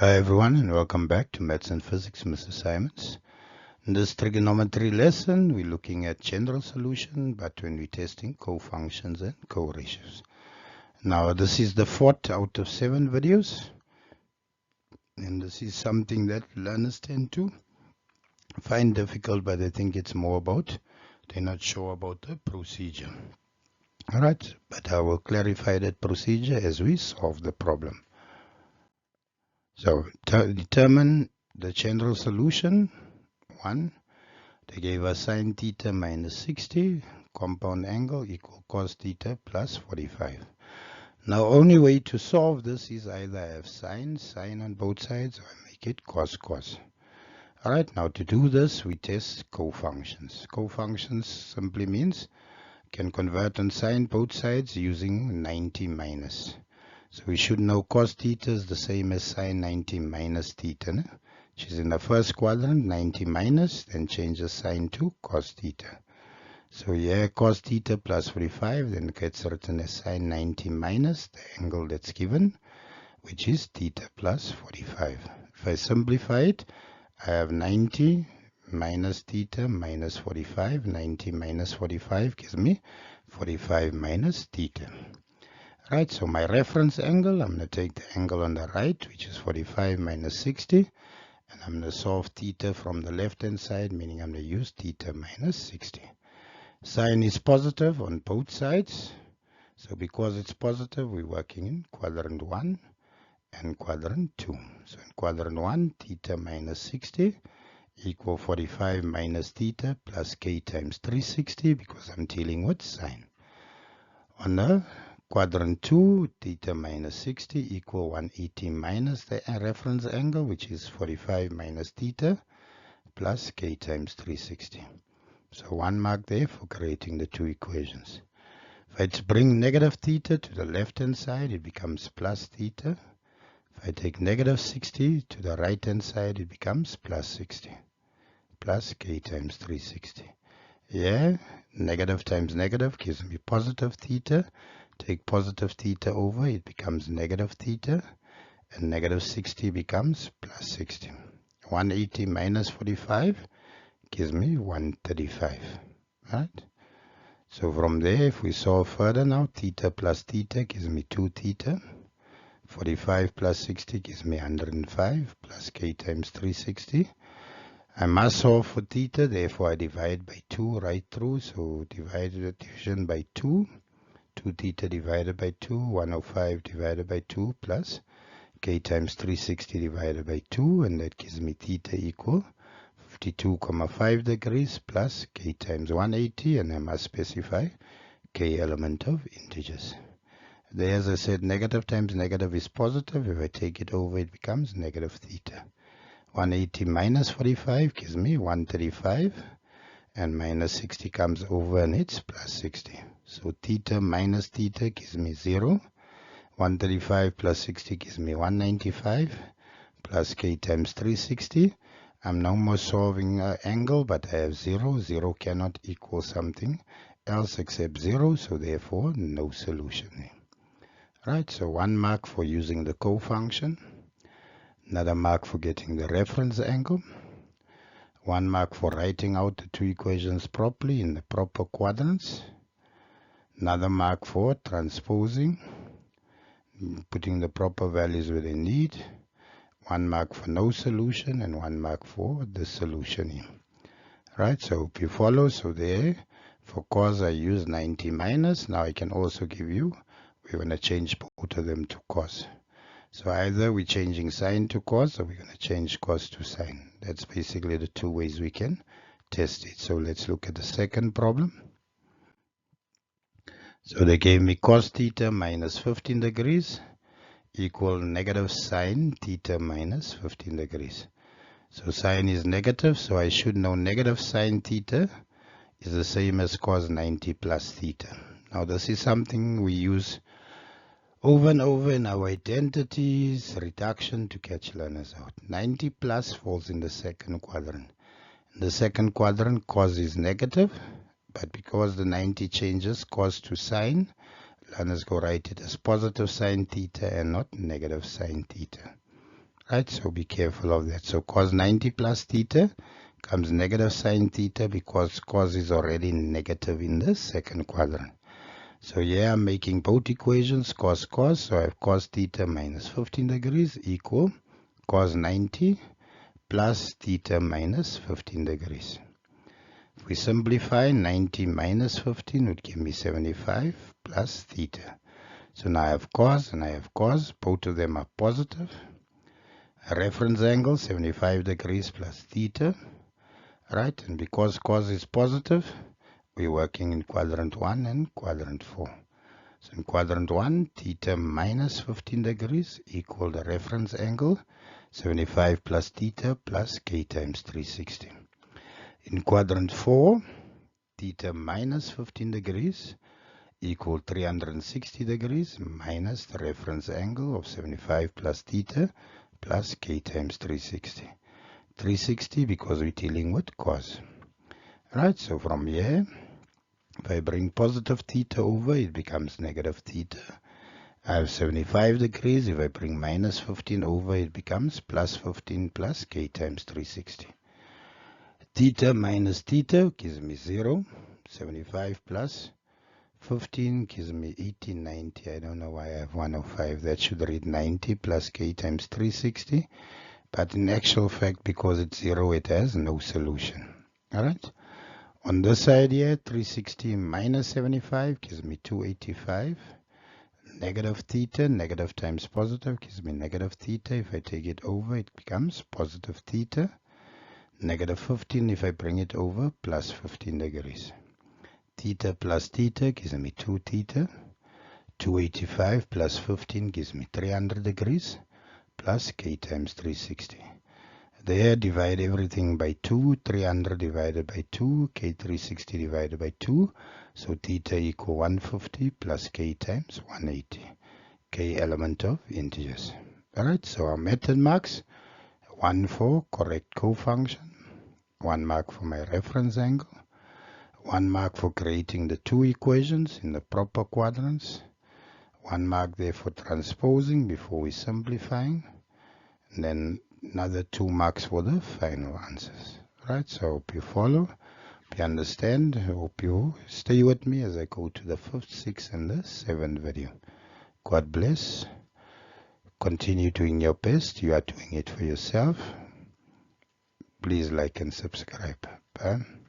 Hi everyone and welcome back to Maths and Physics, Mr. Simons. In this trigonometry lesson, we're looking at general solution, but when we're testing co-functions and co-ratios. Now this is the 4th out of 7 videos, and this is something that learners tend to find difficult, but they think it's more about, they're not sure about the procedure. Alright, but I will clarify that procedure as we solve the problem. So determine the general solution. 1. They gave us sine theta minus 60, compound angle equal cos theta plus 45. Now only way to solve this is either I have sine on both sides, or I make it cos. Alright, now to do this we test cofunctions. Cofunctions simply means can convert on sine both sides using 90 minus. So we should know cos theta is the same as sine 90 minus theta, no? Which is in the first quadrant, 90 minus, then change the sign to cos theta. So here cos theta plus 45 then gets written as sine 90 minus the angle that's given, which is theta plus 45. If I simplify it, I have 90 minus theta minus 45. 90 minus 45 gives me 45 minus theta. Right, so my reference angle, I'm going to take the angle on the right, which is 45 minus 60. And I'm going to solve theta from the left-hand side, meaning I'm going to use theta minus 60. Sine is positive on both sides. So because it's positive, we're working in quadrant 1 and quadrant 2. So in quadrant 1, theta minus 60 equal 45 minus theta plus k times 360 because I'm dealing with sine. On the quadrant 2, theta minus 60 equal 180 minus the reference angle, which is 45 minus theta plus k times 360. So 1 mark there for creating the two equations. If I bring negative theta to the left-hand side, it becomes plus theta. If I take negative 60 to the right-hand side, it becomes plus 60 plus k times 360. Yeah, negative times negative gives me positive theta. Take positive theta over, it becomes negative theta, and negative 60 becomes plus 60. 180 minus 45 gives me 135. Right? So from there, if we solve further now, theta plus theta gives me 2 theta. 45 plus 60 gives me 105 plus k times 360. I must solve for theta, therefore I divide by 2 right through. So division by 2. 2 theta divided by 2, 105 divided by 2 plus k times 360 divided by 2, and that gives me theta equal 52,5 degrees plus k times 180, and I must specify k element of integers. There, as I said, negative times negative is positive. If I take it over, it becomes negative theta. 180 minus 45 gives me 135. And minus 60 comes over and it's plus 60. So theta minus theta gives me 0. 135 plus 60 gives me 195 plus k times 360. I'm no more solving an angle, but I have 0. 0 cannot equal something else except 0, so therefore no solution. Right, so 1 mark for using the cofunction. Another mark for getting the reference angle. 1 mark for writing out the two equations properly in the proper quadrants. Another mark for transposing, putting the proper values where they need. 1 mark for no solution and 1 mark for the solution here. Right, so hope you follow. So there, for cos I use 90 minus. Now I can also give you, we're going to change both of them to cos. So either we're changing sine to cos, or we're going to change cos to sine. That's basically the two ways we can test it. So let's look at the second problem. So they gave me cos theta minus 15 degrees equal negative sine theta minus 15 degrees. So sine is negative, so I should know negative sine theta is the same as cos 90 plus theta. Now this is something we use over and over in our identities, reduction to catch learners out. 90 plus falls in the second quadrant. In the second quadrant, cos is negative, but because the 90 changes cos to sine, learners go write it as positive sine theta and not negative sine theta. right? So be careful of that. So cos 90 plus theta comes negative sine theta because cos is already negative in the second quadrant. So here I'm making both equations cos cos, so I have cos theta minus 15 degrees equal cos 90 plus theta minus 15 degrees. If we simplify, 90 minus 15 would give me 75 plus theta. So now I have cos and I have cos, both of them are positive. A reference angle 75 degrees plus theta, right? And because cos is positive, we're working in quadrant 1 and quadrant 4. So in quadrant 1, theta minus 15 degrees equal the reference angle 75 plus theta plus k times 360. In quadrant 4, theta minus 15 degrees equal 360 degrees minus the reference angle of 75 plus theta plus k times 360. 360 because we're dealing with cos. Right, so from here, if I bring positive theta over, it becomes negative theta. I have 75 degrees. If I bring minus 15 over, it becomes plus 15 plus k times 360. Theta minus theta gives me 0. 75 plus 15 gives me 80, 90. I don't know why I have 105. That should read 90 plus k times 360. But in actual fact, because it's 0, it has no solution. All right. On this side here, 360 minus 75 gives me 285. Negative theta, negative times positive gives me negative theta. If I take it over, it becomes positive theta. Negative 15, if I bring it over, plus 15 degrees. Theta plus theta gives me 2 theta. 285 plus 15 gives me 300 degrees plus k times 360. There, divide everything by 2, 300 divided by 2, k 360 divided by 2. So theta equal 150 plus k times 180. K element of integers. Alright, so our method marks, 1 for correct cofunction, 1 mark for my reference angle, 1 mark for creating the two equations in the proper quadrants, 1 mark there for transposing before we simplifying, and then another 2 marks for the final answers. Right, so I hope you follow, hope you understand, I hope you stay with me as I go to the 5th, 6th and the 7th video. God bless. Continue doing your best. You are doing it for yourself. Please like and subscribe. Bye.